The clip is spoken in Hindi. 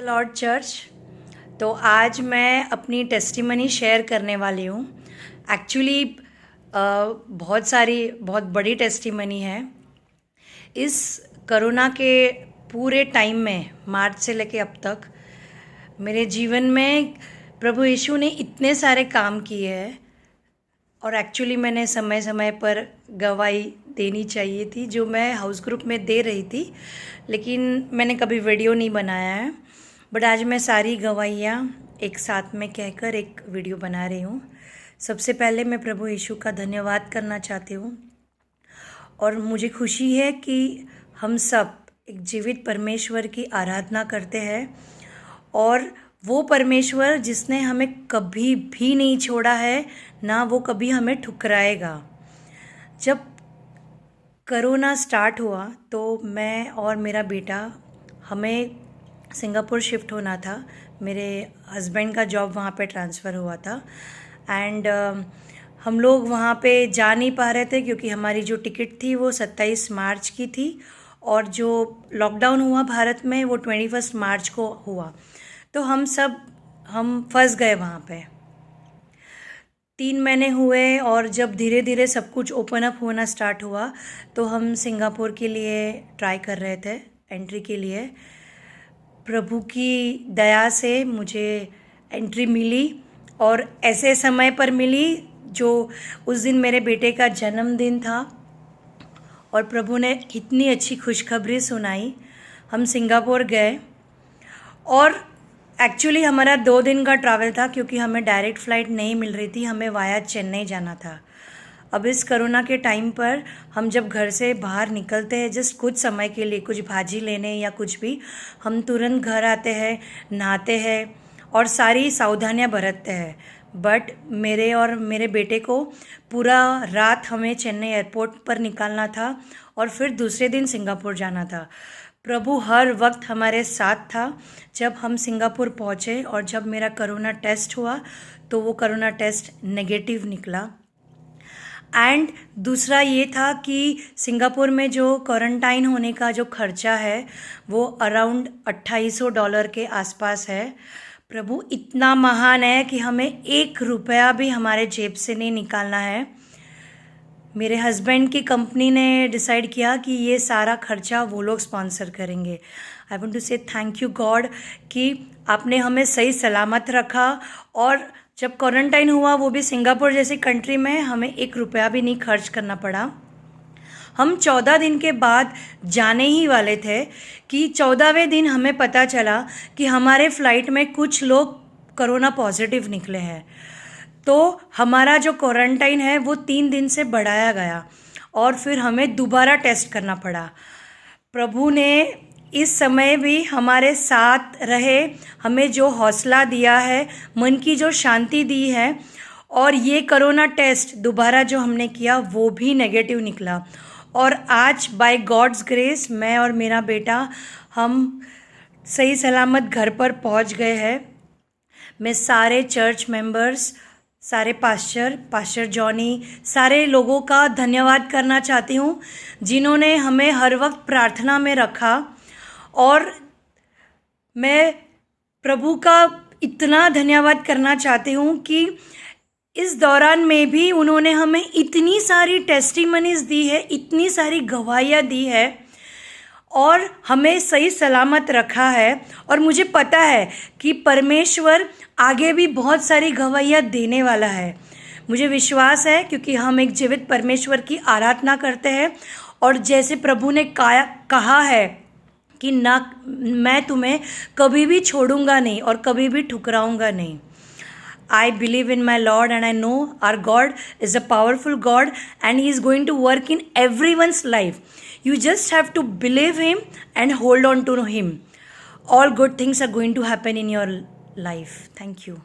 Lord church. तो आज मैं अपनी टेस्टिमनी शेयर करने वाली हूँ। एक्चुअली बहुत बड़ी टेस्टिमनी है। इस कोरोना के पूरे टाइम में, मार्च से लेके अब तक, मेरे जीवन में प्रभु यीशु ने इतने सारे काम किए हैं और एक्चुअली मैंने समय समय पर गवाही देनी चाहिए थी जो मैं हाउस ग्रुप में दे रही थी, लेकिन मैंने कभी वीडियो नहीं बनाया है। बट आज मैं सारी गवाहियाँ एक साथ में कहकर एक वीडियो बना रही हूँ। सबसे पहले मैं प्रभु यीशु का धन्यवाद करना चाहती हूँ और मुझे खुशी है कि हम सब एक जीवित परमेश्वर की आराधना करते हैं और वो परमेश्वर जिसने हमें कभी भी नहीं छोड़ा है, ना वो कभी हमें ठुकराएगा। जब कोरोना स्टार्ट हुआ तो मैं और मेरा बेटा, हमें सिंगापुर शिफ्ट होना था। मेरे हस्बैंड का जॉब वहाँ पे ट्रांसफ़र हुआ था एंड हम लोग वहाँ पे जा नहीं पा रहे थे क्योंकि हमारी जो टिकट थी वो 27 मार्च की थी और जो लॉकडाउन हुआ भारत में वो 21 मार्च को हुआ। तो हम फंस गए वहाँ पे। 3 महीने हुए और जब धीरे धीरे सब कुछ ओपन अप होना स्टार्ट हुआ तो हम सिंगापुर के लिए ट्राई कर रहे थे, एंट्री के लिए। प्रभु की दया से मुझे एंट्री मिली और ऐसे समय पर मिली जो उस दिन मेरे बेटे का जन्मदिन था और प्रभु ने इतनी अच्छी खुशखबरी सुनाई। हम सिंगापुर गए और एक्चुअली हमारा 2 दिन का ट्रैवल था क्योंकि हमें डायरेक्ट फ़्लाइट नहीं मिल रही थी, हमें वाया चेन्नई जाना था। अब इस कोरोना के टाइम पर हम जब घर से बाहर निकलते हैं जस्ट कुछ समय के लिए, कुछ भाजी लेने या कुछ भी, हम तुरंत घर आते हैं, नहाते हैं और सारी सावधानियां बरतते हैं। बट मेरे और मेरे बेटे को पूरा रात हमें चेन्नई एयरपोर्ट पर निकालना था और फिर दूसरे दिन सिंगापुर जाना था। प्रभु हर वक्त हमारे साथ था। जब हम सिंगापुर पहुँचे और जब मेरा कोरोना टेस्ट हुआ तो वो कोरोना टेस्ट नेगेटिव निकला। एंड दूसरा ये था कि सिंगापुर में जो क्वारंटाइन होने का जो खर्चा है वो अराउंड $2800 के आसपास है। प्रभु इतना महान है कि हमें 1 रुपया भी हमारे जेब से नहीं निकालना है। मेरे हस्बैंड की कंपनी ने डिसाइड किया कि ये सारा खर्चा वो लोग स्पॉन्सर करेंगे। आई वांट टू से थैंक यू गॉड कि आपने हमें सही सलामत रखा और जब क्वारंटाइन हुआ वो भी सिंगापुर जैसी कंट्री में, हमें 1 रुपया भी नहीं खर्च करना पड़ा। हम 14 दिन के बाद जाने ही वाले थे कि 14वें दिन हमें पता चला कि हमारे फ़्लाइट में कुछ लोग कोरोना पॉजिटिव निकले हैं। तो हमारा जो क्वारंटाइन है वो 3 दिन से बढ़ाया गया और फिर हमें दोबारा टेस्ट करना पड़ा। प्रभु ने इस समय भी हमारे साथ रहे, हमें जो हौसला दिया है, मन की जो शांति दी है और ये कोरोना टेस्ट दोबारा जो हमने किया वो भी नेगेटिव निकला। और आज बाय गॉड्स ग्रेस मैं और मेरा बेटा हम सही सलामत घर पर पहुंच गए हैं। मैं सारे चर्च मेंबर्स, सारे पास्टर जॉनी, सारे लोगों का धन्यवाद करना चाहती हूँ जिन्होंने हमें हर वक्त प्रार्थना में रखा। और मैं प्रभु का इतना धन्यवाद करना चाहती हूँ कि इस दौरान में भी उन्होंने हमें इतनी सारी टेस्टिमनीज दी है, इतनी सारी गवाहियाँ दी है और हमें सही सलामत रखा है। और मुझे पता है कि परमेश्वर आगे भी बहुत सारी गवाहियाँ देने वाला है। मुझे विश्वास है क्योंकि हम एक जीवित परमेश्वर की आराधना करते हैं और जैसे प्रभु ने कहा है कि ना मैं तुम्हें कभी भी छोड़ूंगा नहीं और कभी भी ठुकराऊंगा नहीं। I believe in my Lord and I know our God is a powerful God and He is going to work in everyone's life. You just have to believe Him and hold on to Him. All good things are going to happen in your life. Thank you.